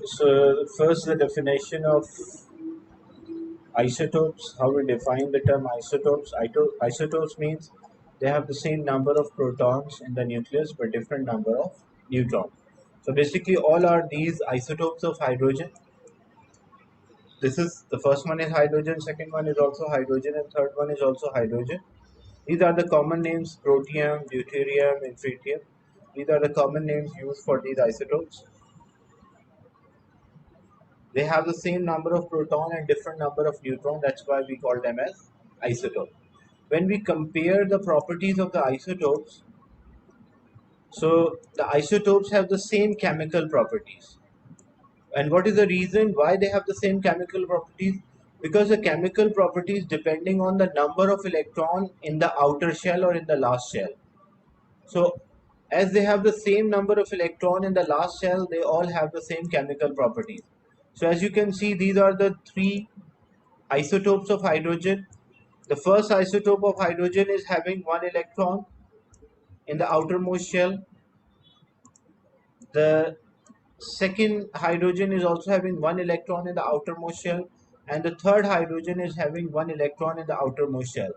So first, the definition of isotopes, how we define the term isotopes. Isotopes means they have the same number of protons in the nucleus but different number of neutrons. So basically all are these isotopes of hydrogen. This is the first one is hydrogen, second one is also hydrogen, and third one is also hydrogen. These are the common names: protium, deuterium, and tritium. These are the common names used for these isotopes. They have the same number of proton and different number of neutron. That's why we call them as isotope. When we compare the properties of the isotopes, so the isotopes have the same chemical properties. And what is the reason why they have the same chemical properties? Because the chemical properties depending on the number of electron in the outer shell or in the last shell. So as they have the same number of electron in the last shell, they all have the same chemical properties. So as you can see, these are the three isotopes of hydrogen. The first isotope of hydrogen is having one electron in the outermost shell. The second hydrogen is also having one electron in the outermost shell, and the third hydrogen is having one electron in the outermost shell.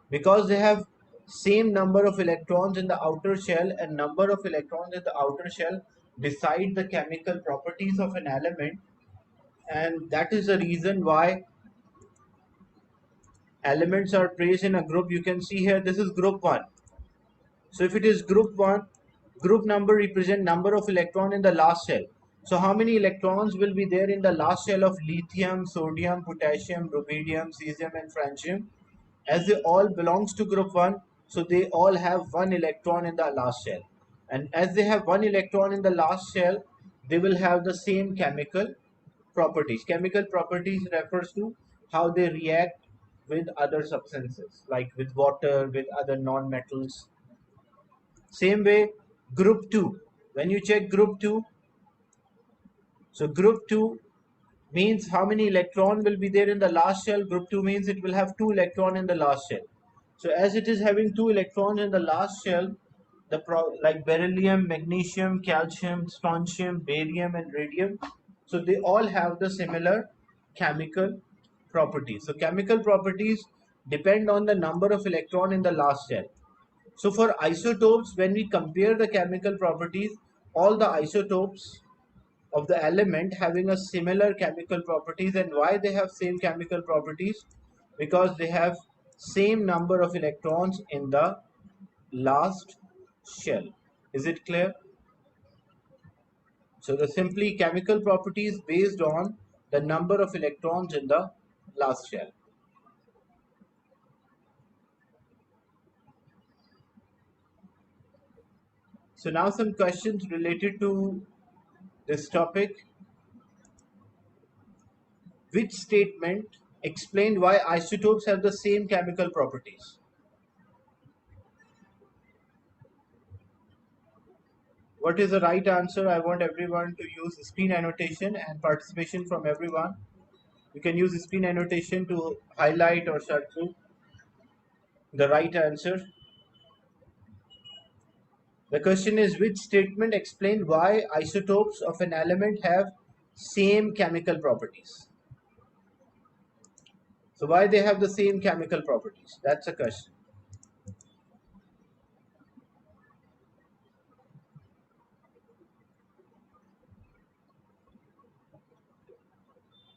Because they have same number of electrons in the outer shell and number of electrons in the outer shell decide the chemical properties of an element, and that is the reason why elements are placed in a group. You can see here this is group 1. So if it is group 1, group number represent number of electron in the last shell. So how many electrons will be there in the last shell of lithium, sodium, potassium, rubidium, cesium and francium? As they all belongs to group 1, so they all have one electron in the last shell. And as they have one electron in the last shell, they will have the same chemical properties. Chemical properties refers to how they react with other substances, like with water, with other non-metals. Same way, group 2. When you check group 2, so group 2 means how many electron will be there in the last shell. Group 2 means it will have 2 electron in the last shell. So as it is having 2 electrons in the last shell, like beryllium, magnesium, calcium, strontium, barium and radium, so they all have the similar chemical properties. So chemical properties depend on the number of electron in the last shell. So for isotopes, when we compare the chemical properties, all the isotopes of the element having a similar chemical properties. And why they have same chemical properties? Because they have same number of electrons in the last shell. Is it clear? So the simply chemical properties based on the number of electrons in the last shell. So now some questions related to this topic. Which statement explained why isotopes have the same chemical properties? What is the right answer? I want everyone to use screen annotation and participation from everyone. You can use screen annotation to highlight or search through the right answer. The question is, which statement explained why isotopes of an element have same chemical properties? So why they have the same chemical properties? That's a question.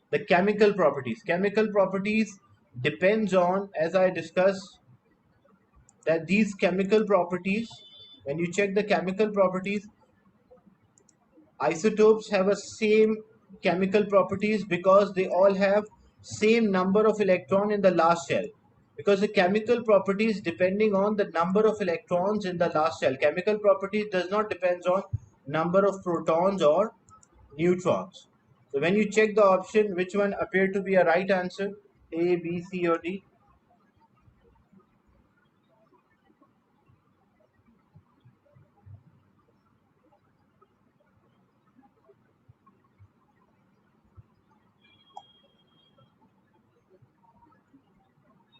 The chemical properties. Chemical properties depends on, as I discussed, that these chemical properties, when you check the chemical properties, isotopes have a same chemical properties because they all have same number of electron in the last shell. Because the chemical properties depending on the number of electrons in the last shell. Chemical properties does not depend on number of protons or neutrons. So when you check the option, which one appeared to be a right answer? A, B, C or D?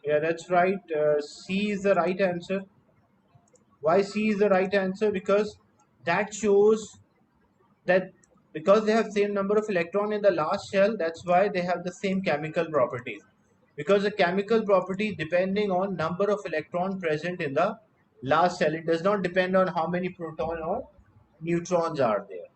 Yeah, that's right. C is the right answer. Why C is the right answer? Because that shows that because they have same number of electron in the last shell, that's why they have the same chemical properties. Because the chemical property depending on number of electron present in the last shell, it does not depend on how many proton or neutrons are there.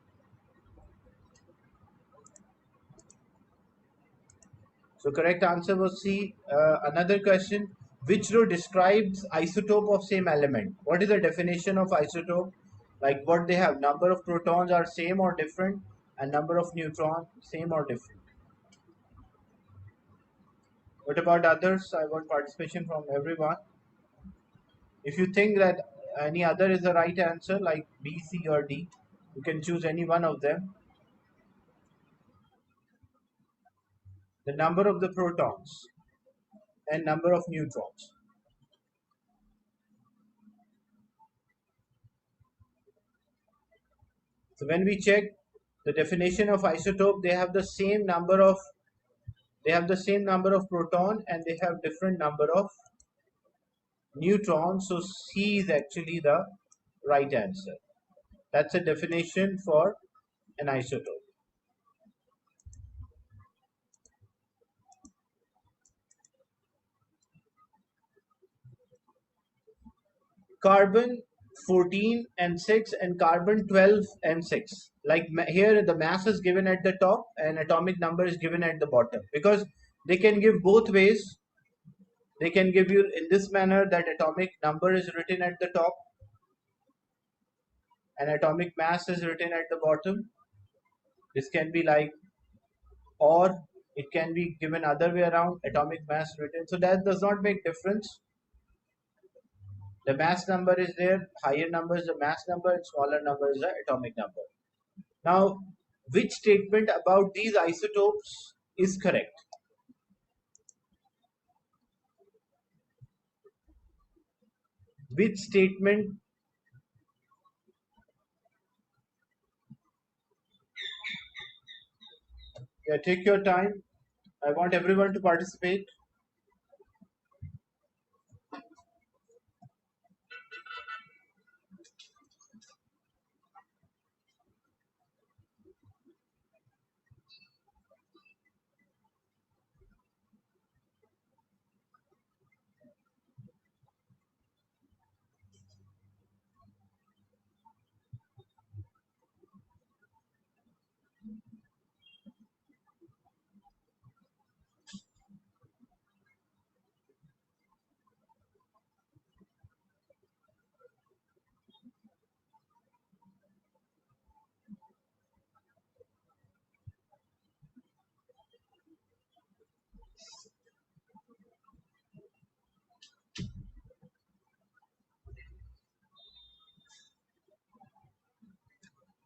So correct answer was C. Another question, which row describes isotope of same element? What is the definition of isotope? Like what they have, number of protons are same or different, and number of neutrons same or different. What about others? I want participation from everyone. If you think that any other is the right answer, like B, C, or D, you can choose any one of them. The number of the protons and number of neutrons. So when we check the definition of isotope, they have the same number of proton and they have different number of neutrons. So C is actually the right answer. That's a definition for an isotope. Carbon 14 and 6 and carbon 12 and 6. Like here the mass is given at the top and atomic number is given at the bottom, because they can give both ways. They can give you in this manner that atomic number is written at the top and atomic mass is written at the bottom. This can be like, or it can be given other way around, atomic mass written. So that does not make difference. The mass number is there, higher number is the mass number and smaller number is the atomic number. Now, which statement about these isotopes is correct? Which statement? Yeah, take your time. I want everyone to participate.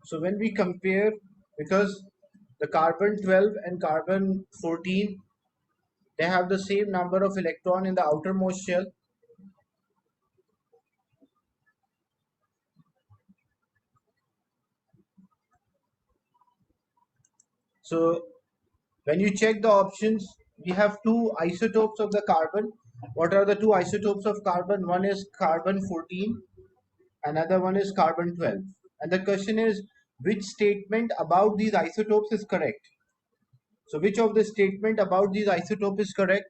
So when we compare, because the carbon 12 and carbon 14, they have the same number of electron in the outermost shell. So when you check the options, we have two isotopes of the carbon. What are the two isotopes of carbon? One is carbon 14, another one is carbon 12. And the question is, which statement about these isotopes is correct? So which of the statement about these isotopes is correct?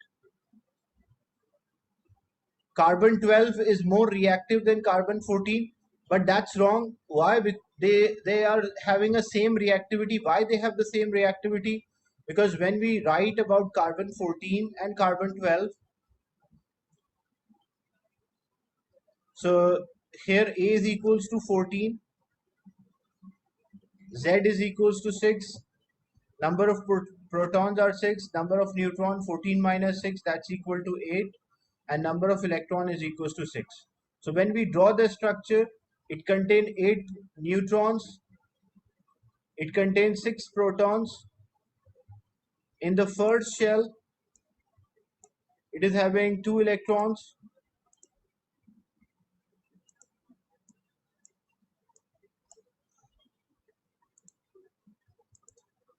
Carbon 12 is more reactive than carbon 14, but that's wrong. Why? They are having a same reactivity. Why they have the same reactivity? Because when we write about carbon 14 and carbon 12, so here A is equals to 14, Z is equals to 6, number of protons are 6, number of neutron 14 minus 6, that's equal to 8, and number of electron is equals to 6. So when we draw the structure, it contains 8 neutrons, it contains 6 protons. In the first shell, it is having 2 electrons.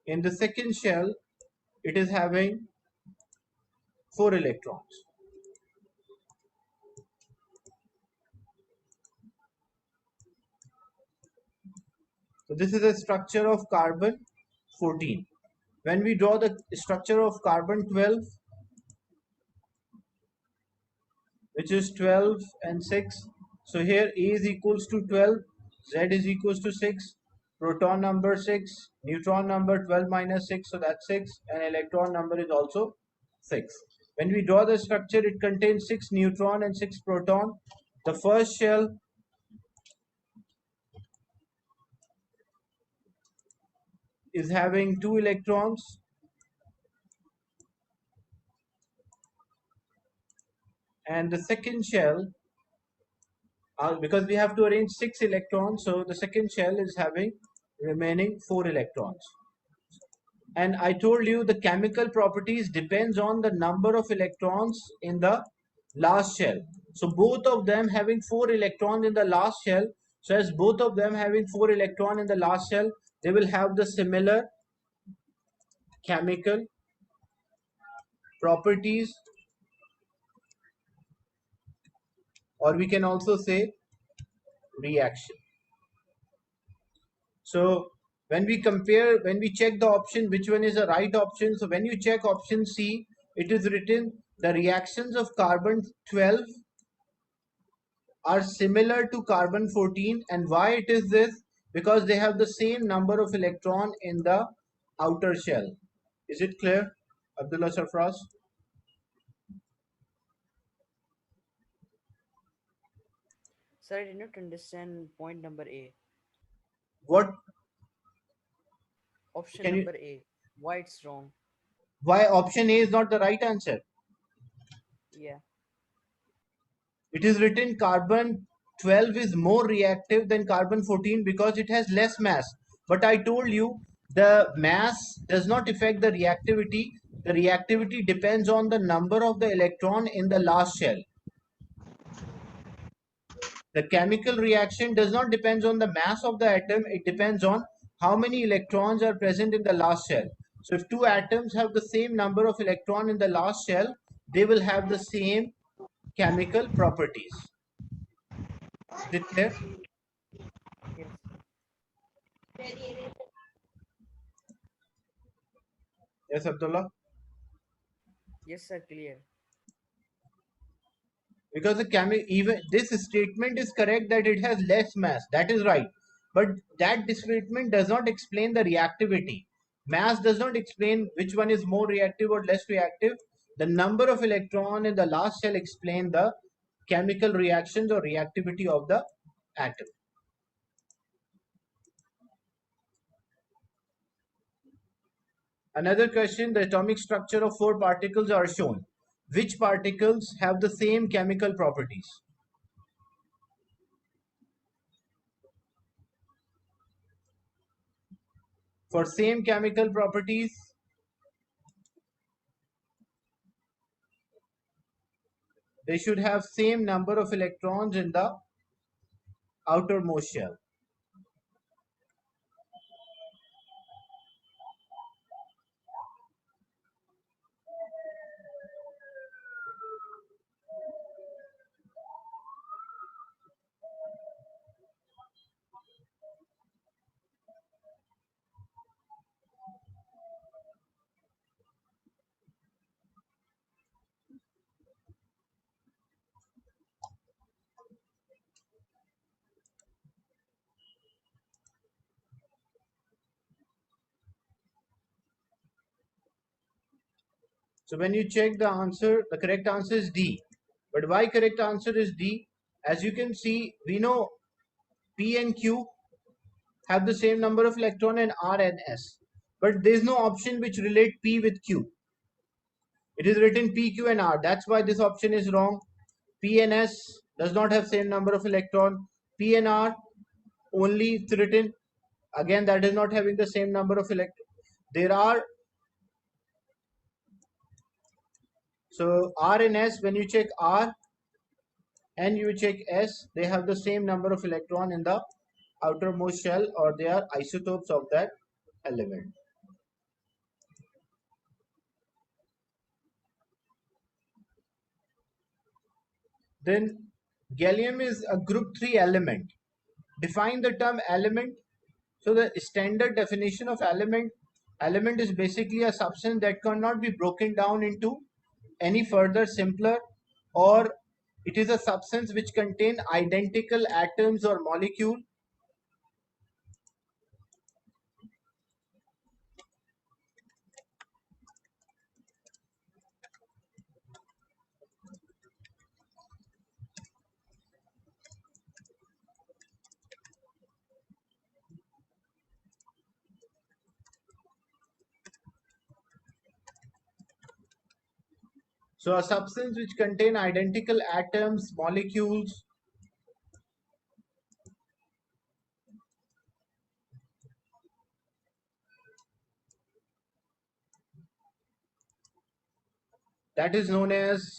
In the second shell, it is having 4 electrons. So this is a structure of carbon 14. When we draw the structure of carbon 12, which is 12 and 6. So here A is equals to 12, Z is equals to 6, proton number 6, neutron number 12 minus 6, so that's 6, and electron number is also 6. When we draw the structure, it contains 6 neutron and 6 proton. The first shell is having 2 electrons, and the second shell, because we have to arrange 6 electrons, so the second shell is having remaining 4 electrons. And I told you the chemical properties depends on the number of electrons in the last shell. So both of them having 4 electrons in the last shell. So as both of them having 4 electrons in the last shell, they will have the similar chemical properties, or we can also say reaction. So when we compare, when we check the option, which one is the right option? So when you check option C, it is written the reactions of carbon 12 are similar to carbon 14. And why it is this? Because they have the same number of electron in the outer shell. Is it clear, Abdullah Sarfraz? Sir, I did not understand point number A. What Option can you, number A. Why it's wrong? why option A is not the right answer? Yeah. It is written carbon 12 is more reactive than carbon 14 because it has less mass. But I told you the mass does not affect the reactivity. The reactivity depends on the number of the electron in the last shell. The chemical reaction does not depend on the mass of the atom, it depends on how many electrons are present in the last shell. So if two atoms have the same number of electrons in the last shell, they will have the same chemical properties. Is it clear? Yes. Yes, Abdullah? Yes, sir. Clear. Because even this statement is correct that it has less mass, that is right, but that statement does not explain the reactivity. Mass does not explain which one is more reactive or less reactive. The number of electron in the last shell explain the chemical reactions or reactivity of the atom. Another question: the atomic structure of 4 particles are shown. Which particles have the same chemical properties? For same chemical properties, they should have same number of electrons in the outermost shell. So when you check the answer, the correct answer is D. But why correct answer is D? As you can see, we know P and Q have the same number of electron and R and S. But there is no option which relate P with Q. It is written P, Q and R. That's why this option is wrong. P and S does not have same number of electron. P and R only it's written. Again, that is not having the same number of electron. There are, so R and S, when you check R and you check S, they have the same number of electron in the outermost shell, or they are isotopes of that element. Then gallium is a group 3 element. Define the term element. So the standard definition of element is basically a substance that cannot be broken down into any further simpler, or it is a substance which contain identical atoms or molecule. So a substance which contain identical atoms, molecules. That is known as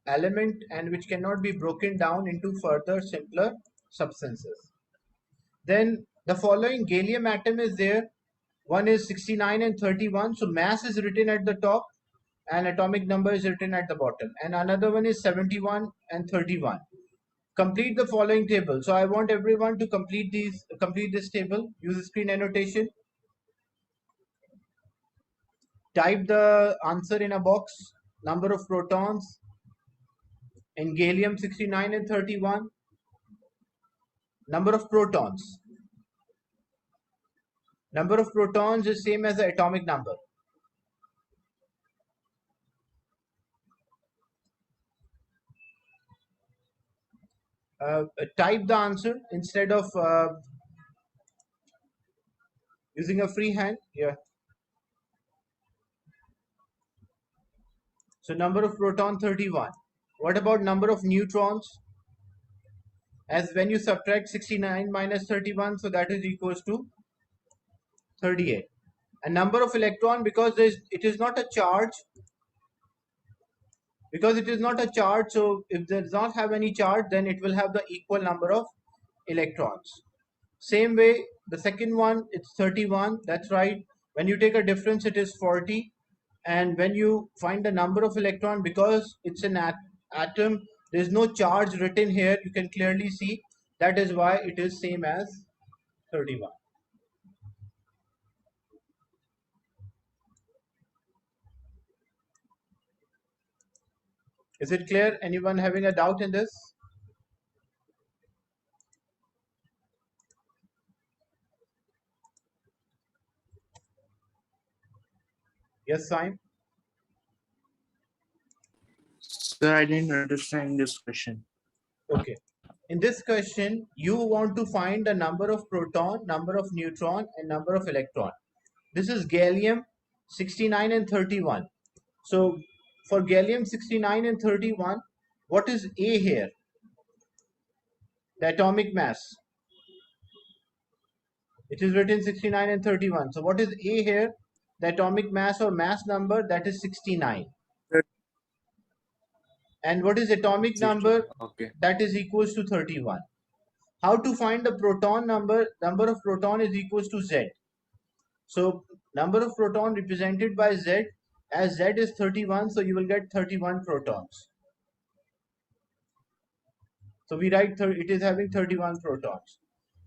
element, and which cannot be broken down into further simpler substances. Then the following gallium atom is there. One is 69 and 31. So mass is written at the top and atomic number is written at the bottom. And another one is 71 and 31. Complete the following table. So I want everyone to complete this table. Use the screen annotation. Type the answer in a box. Number of protons in gallium 69 and 31. Number of protons. Number of protons is same as the atomic number. Type the answer instead of using a free hand. Yeah. So number of proton 31. What about number of neutrons? As when you subtract 69 minus 31, so that is equals to 38. And number of electron, because it is not a charge, so if it does not have any charge, then it will have the equal number of electrons. Same way, the second one, it's 31. That's right. When you take a difference, it is 40. And when you find the number of electron, because it's an atom, there is no charge written here. You can clearly see that is why it is same as 31. Is it clear? Anyone having a doubt in this? Yes, Saim? Sir, I didn't understand this question. Okay. In this question, you want to find the number of proton, number of neutron, and number of electron. This is gallium 69 and 31. So for gallium 69 and 31, what is A here? The atomic mass. It is written 69 and 31. So what is A here? The atomic mass or mass number, that is 69. And what is atomic 60. number? Okay. That is equals to 31. How to find the proton number? Number of proton is equals to Z. So number of proton represented by Z, as Z is 31, so you will get 31 protons. So we write it is having 31 protons.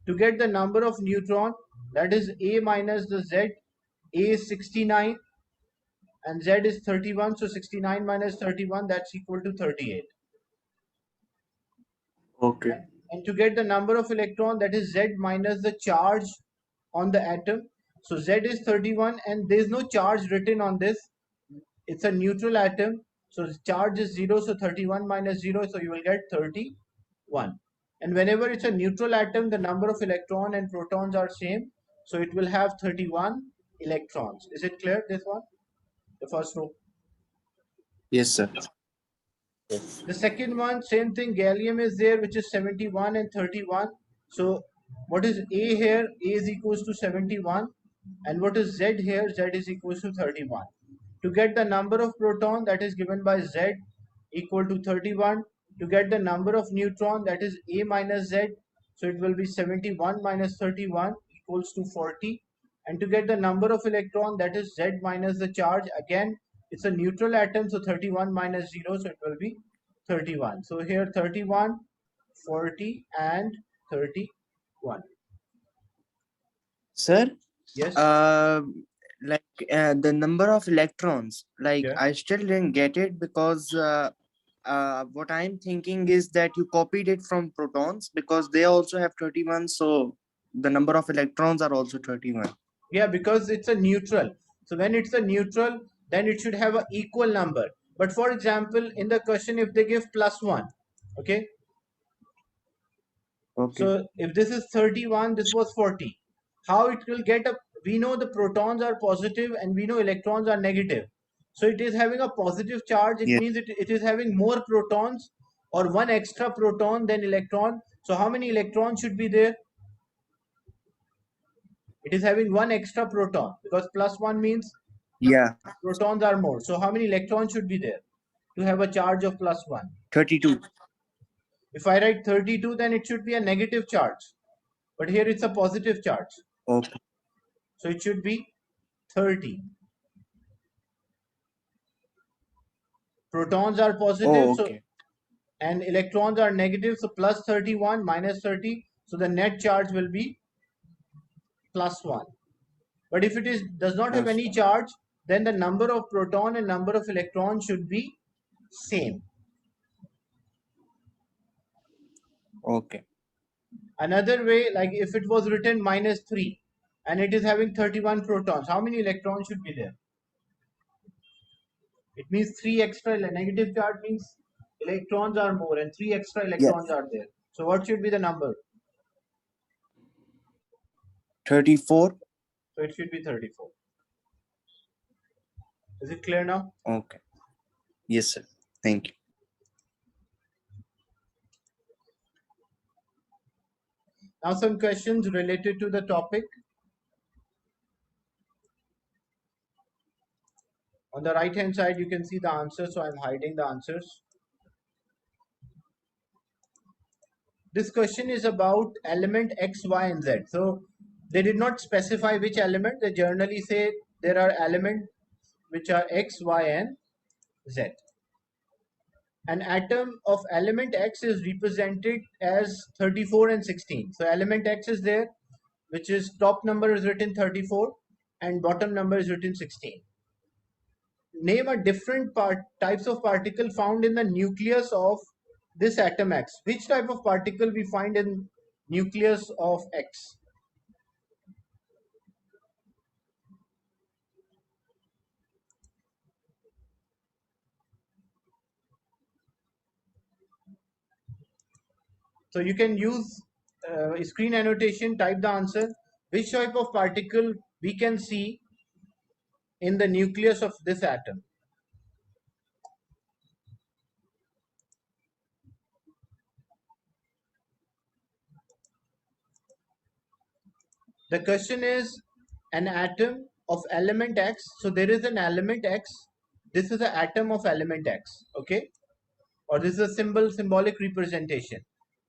To get the number of neutron, that is A minus the Z. A is 69 and Z is 31. So 69 minus 31, that's equal to 38. Okay. And to get the number of electron, that is Z minus the charge on the atom. So Z is 31 and there is no charge written on this. It's a neutral atom. So the charge is 0. So 31 minus 0. So you will get 31. And whenever it's a neutral atom, the number of electron and protons are same. So it will have 31 electrons. Is it clear, this one? The first row. Yes, sir. The second one, same thing, gallium is there, which is 71 and 31. So what is A here? A is equals to 71. And what is Z here? Z is equals to 31. To get the number of proton, that is given by Z equal to 31. To get the number of neutron, that is A minus Z. So it will be 71 minus 31 equals to 40. And to get the number of electron, that is Z minus the charge. Again, it's a neutral atom, so 31 minus 0, so it will be 31. So here 31, 40 and 31. Sir, Yes. the number of electrons, like Yeah. I still didn't get it because what I'm thinking is that you copied it from protons because they also have 31, so the number of electrons are also 31. Yeah, because it's a neutral. So when it's a neutral, then it should have an equal number. But for example, in the question, if they give +1, okay. Okay. So if this is 31, this was 40. How it will get a, we know the protons are positive and we know electrons are negative. So it is having a positive charge. It Yes. means it is having more protons or one extra proton than electron. So how many electrons should be there? It is having one extra proton because +1 means Yeah. protons are more. So how many electrons should be there to have a charge of +1? 32. If I write 32, then it should be a negative charge. But here it's a positive charge. Okay. So it should be 30. Protons are positive, Oh, so okay. and electrons are negative, so plus 31 minus 30. So the net charge will be +1. But if it is does not have Plus any 1. charge, then the number of proton and number of electrons should be same. Okay. Another way, like if it was written -3 and it is having 31 protons, how many electrons should be there? It means 3 extra negative charge means electrons are more and 3 extra electrons Yes. are there. So what should be the number? 34. So it should be 34. Is it clear now? Okay. Yes, sir. Thank you. Now some questions related to the topic. On the right hand side you can see the answers, so I'm hiding the answers. This question is about element X, Y and Z. So they did not specify which element. They generally say there are elements which are X, Y and Z. An atom of element X is represented as 34 and 16. So element X is there, which is top number is written 34 and bottom number is written 16. Name a different types of particle found in the nucleus of this atom X. Which type of particle we find in nucleus of X? So you can use screen annotation, type the answer. Which type of particle we can see in the nucleus of this atom? The question is an atom of element X. So there is an element X. This is an atom of element X. Okay. Or this is a symbolic representation.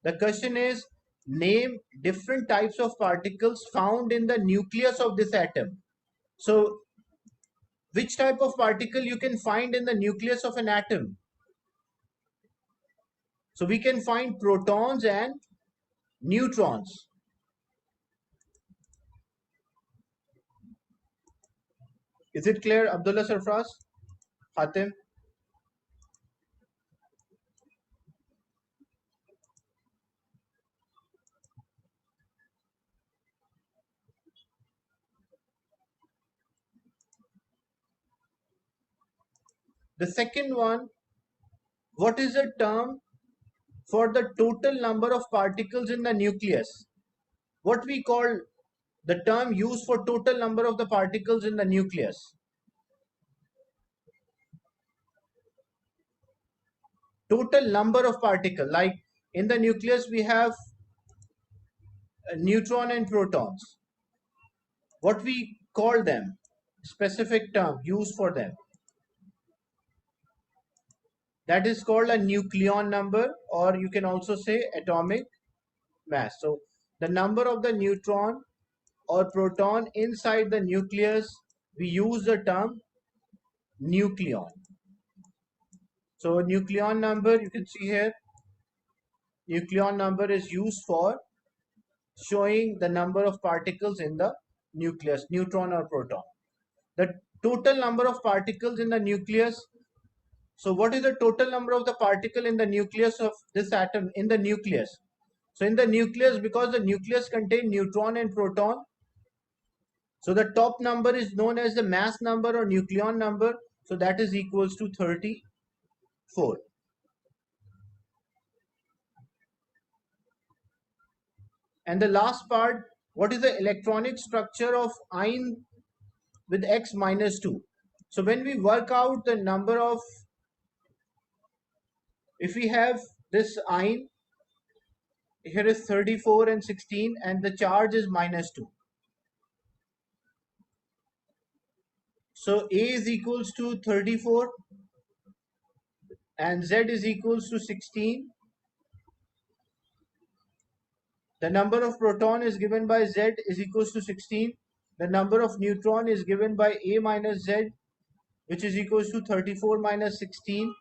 The question is name different types of particles found in the nucleus of this atom. So which type of particle you can find in the nucleus of an atom? So we can find protons and neutrons. Is it clear, Abdullah Sarfraz? Hatim? The second one, what is the term for the total number of particles in the nucleus? What we call the term used for total number of the particles in the nucleus? Total number of particles, like in the nucleus we have a neutron and protons. What we call them? Specific term used for them. That is called a nucleon number, or you can also say atomic mass. So the number of the neutron or proton inside the nucleus, we use the term nucleon. So nucleon number, you can see here, nucleon number is used for showing the number of particles in the nucleus, neutron or proton. The total number of particles in the nucleus. So what is the total number of the particle in the nucleus of this atom in the nucleus? So in the nucleus, because the nucleus contains neutron and proton, so the top number is known as the mass number or nucleon number. So that is equals to 34. And the last part, what is the electronic structure of ion with X minus 2? So when we work out the number of, if we have this ion, here is 34 and 16 and the charge is minus 2. So A is equals to 34 and Z is equals to 16. The number of proton is given by Z is equals to 16. The number of neutron is given by A minus Z, which is equals to 34 minus 16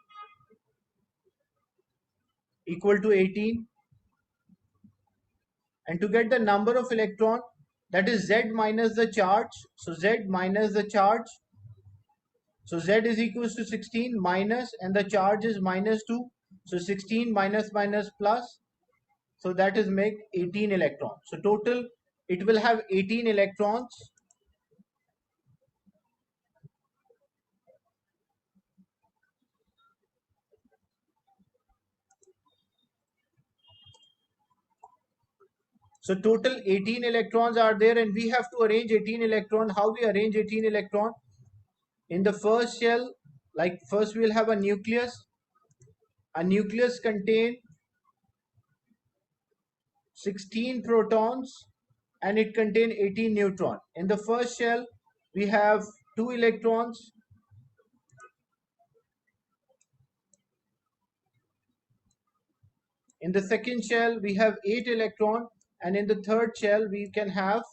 equal to 18. And to get the number of electron, that is Z minus the charge. So Z minus the charge. So Z is equals to 16 minus, and the charge is minus 2. So 16 minus minus plus. So that is make 18 electrons. So total it will have 18 electrons. So total 18 electrons are there, and we have to arrange 18 electron. How we arrange 18 electron? In the first shell, like first we will have a nucleus. A nucleus contain 16 protons and it contain 18 neutron. In the first shell, we have 2 electrons. In the second shell, we have 8 electron, and in the third shell, we can have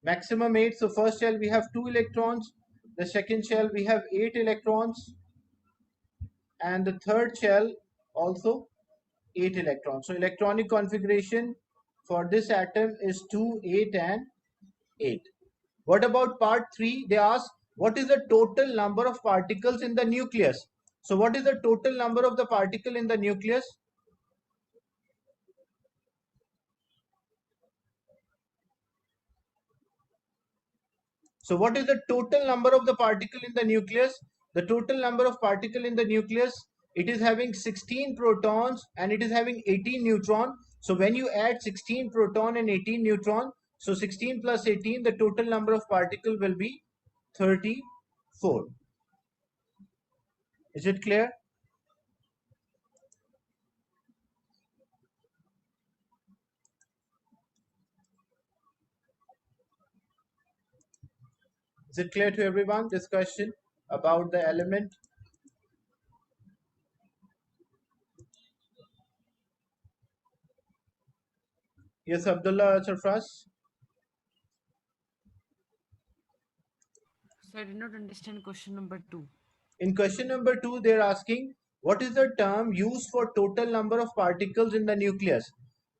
maximum 8. So first shell, we have 2 electrons. The second shell, we have 8 electrons. And the third shell, also 8 electrons. So electronic configuration for this atom is 2, 8 and 8. What about part 3? They ask, what is the total number of particles in the nucleus? So what is the total number of the particle in the nucleus? So what is the total number of the particle in the nucleus? The total number of particle in the nucleus, it is having 16 protons and it is having 18 neutron. So when you add 16 proton and 18 neutron, so 16 plus 18, the total number of particle will be 34. Is it clear? Is it clear to everyone, this question about the element? Yes, Abdullah Sarfraz. So I did not understand question number 2. In question number 2, they are asking, what is the term used for total number of particles in the nucleus?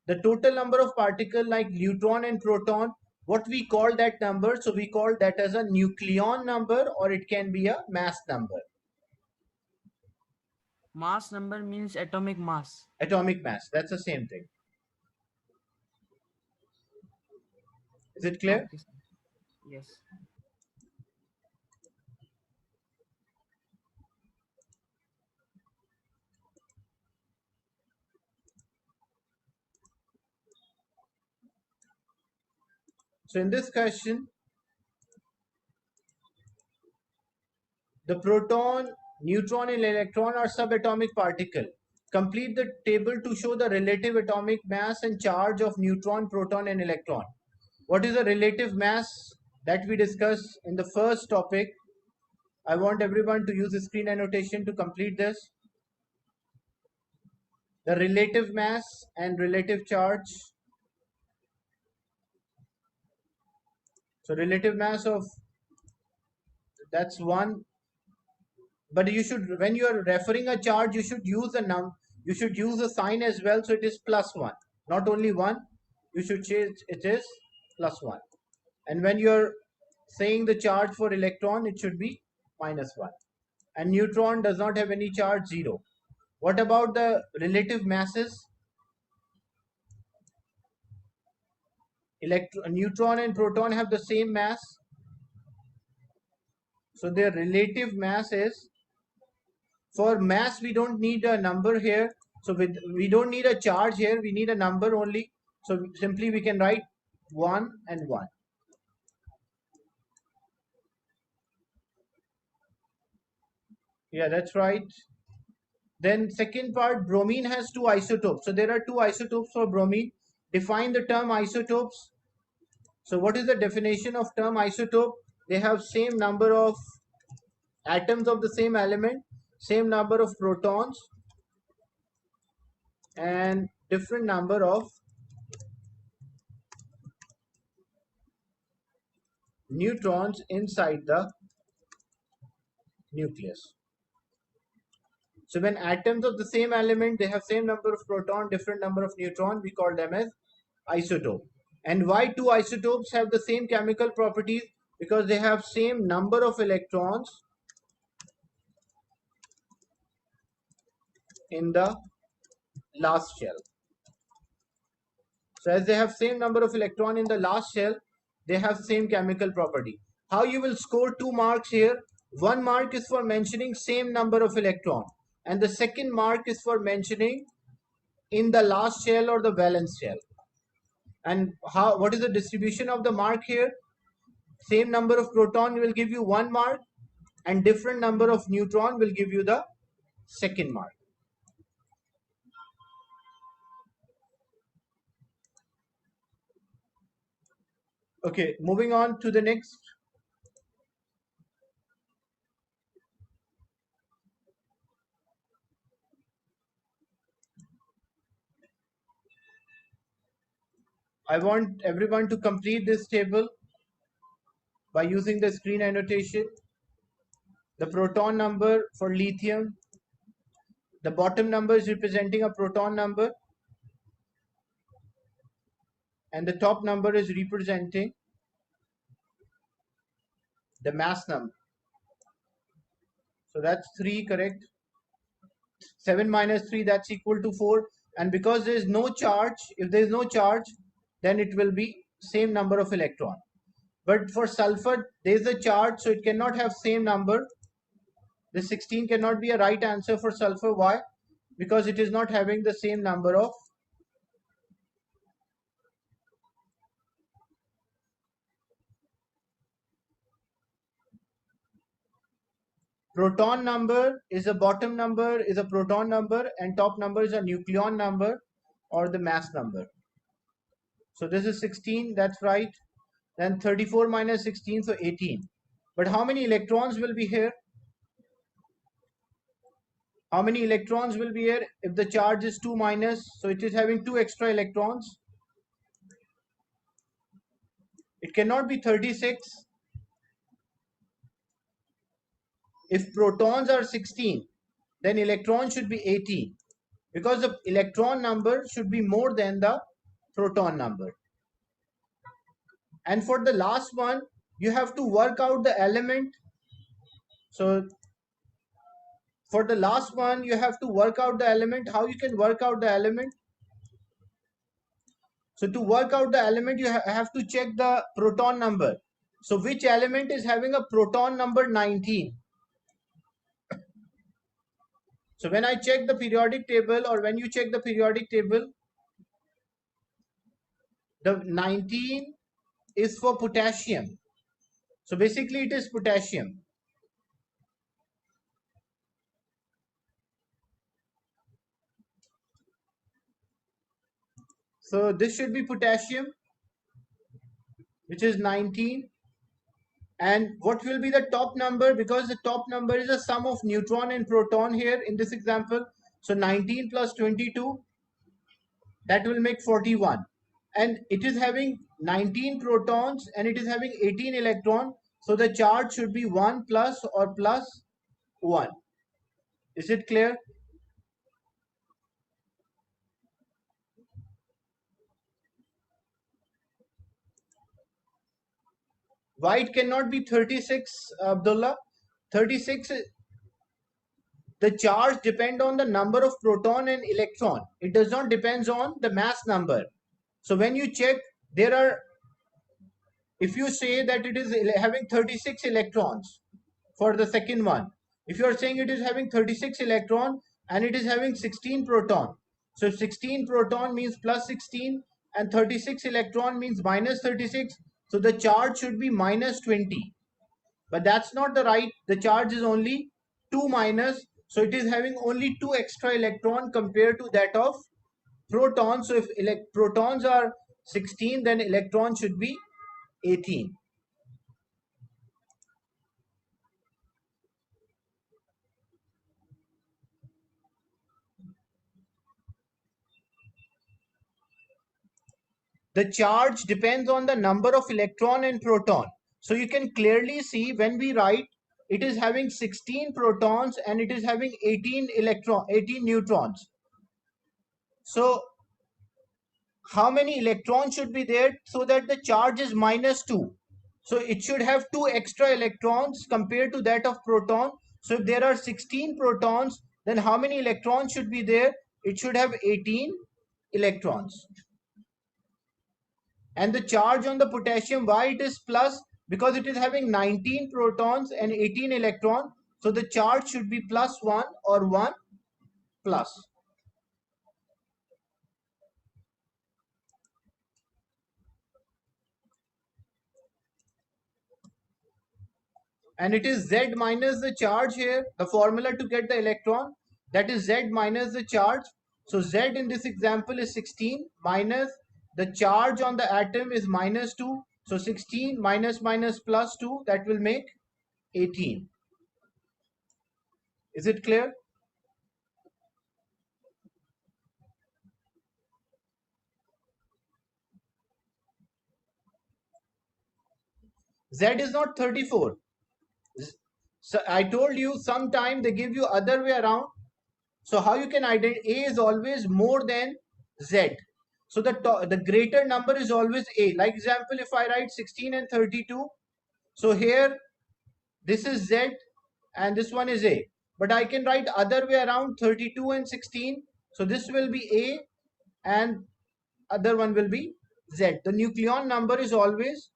The total number of particles like neutron and proton, what we call that number? So we call that as a nucleon number, or it can be a mass number. Mass number means atomic mass. Atomic mass, that's the same thing. Is it clear? Okay, sir. Yes. So in this question, the proton, neutron and electron are subatomic particle. Complete the table to show the relative atomic mass and charge of neutron, proton and electron. What is the relative mass that we discussed in the first topic? I want everyone to use the screen annotation to complete this. The relative mass and relative charge. So relative mass of, that's 1. But you should, when you are referring a charge, you should use you should use a sign as well. So it is +1, not only 1. You should change, it is plus 1. And when you're saying the charge for electron, it should be minus 1. And neutron does not have any charge, 0. What about the relative masses? Neutron and proton have the same mass. So their relative mass is, for mass we don't need a number here. So we don't need a charge here, we need a number only. So simply we can write 1 and 1. Yeah, that's right. Then second part, bromine has 2 isotopes. So there are 2 isotopes for bromine. Define the term isotopes. So what is the definition of term isotope? They have same number of atoms of the same element, same number of protons, and different number of neutrons inside the nucleus. So when atoms of the same element, they have same number of proton, different number of neutron, we call them as isotope. And why 2 isotopes have the same chemical properties? Because they have same number of electrons in the last shell. So as they have same number of electron in the last shell, they have same chemical property. How you will score 2 marks here? 1 mark is for mentioning same number of electron, and the second mark is for mentioning in the last shell or the valence shell. And what is the distribution of the mark here? Same number of proton will give you 1 mark, and different number of neutron will give you the second mark. Okay, moving on to the next. I want everyone to complete this table by using the screen annotation. The proton number for lithium, the bottom number is representing a proton number, and the top number is representing the mass number. So that's 3, correct? 7 minus 3, that's equal to 4. And because there is no charge, if there is no charge, then it will be same number of electron. But for sulfur, there is a charge, so it cannot have same number. The 16 cannot be a right answer for sulfur. Why? Because it is not having the same number of proton. Number is a bottom number, is a proton number, and top number is a nucleon number or the mass number. So this is 16, that's right. Then 34 minus 16, so 18. But how many electrons will be here? How many electrons will be here? If the charge is 2 minus, so it is having 2 extra electrons. It cannot be 36. If protons are 16, then electrons should be 18, because the electron number should be more than the proton number. And for the last one, you have to work out the element. So for the last one, you have to work out the element. How you can work out the element? So to work out the element, you have to check the proton number. So which element is having a proton number 19? So when I check the periodic table, or when you check the periodic table, the 19 is for potassium. So basically it is potassium. So this should be potassium, which is 19. And what will be the top number? Because the top number is a sum of neutron and proton here in this example. So 19 plus 22, that will make 41. And it is having 19 protons and it is having 18 electron. So the charge should be 1 plus or plus 1. Is it clear? Why it cannot be 36, Abdullah? 36, the charge depend on the number of proton and electron. It does not depends on the mass number. So when you check, there are, if you say that it is having 36 electrons for the second one, if you are saying it is having 36 electron and it is having 16 proton, so 16 proton means plus 16 and 36 electron means minus 36, so the charge should be minus 20. But that's not the right, the charge is only 2 minus, so it is having only 2 extra electron compared to that of protons. So if protons are 16, then electrons should be 18. The charge depends on the number of electron and proton. So you can clearly see when we write it is having 16 protons and it is having 18 neutrons. So how many electrons should be there so that the charge is minus 2? So it should have 2 extra electrons compared to that of proton. So if there are 16 protons, then how many electrons should be there? It should have 18 electrons. And the charge on the potassium, why it is plus? Because it is having 19 protons and 18 electrons. So the charge should be plus 1 or 1 plus. And it is Z minus the charge here, the formula to get the electron, that is Z minus the charge. So Z in this example is 16 minus the charge on the atom is minus 2. So 16 minus minus plus 2, that will make 18. Is it clear? Z is not 34. So I told you sometime they give you other way around. So how you can identify, A is always more than Z. So the greater number is always A. Like example, if I write 16 and 32, so here this is Z and this one is A. But I can write other way around 32 and 16. So this will be A and other one will be Z. The nucleon number is always,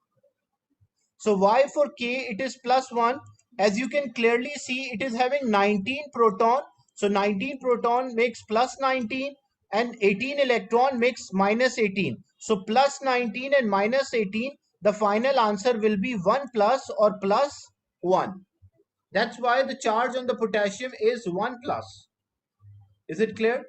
so Y for K, it is plus 1. As you can clearly see, it is having 19 proton. So 19 proton makes plus 19 and 18 electron makes minus 18. So plus 19 and minus 18, the final answer will be 1 plus or plus 1. That's why the charge on the potassium is 1 plus. Is it clear?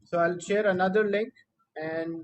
So I'll share another link and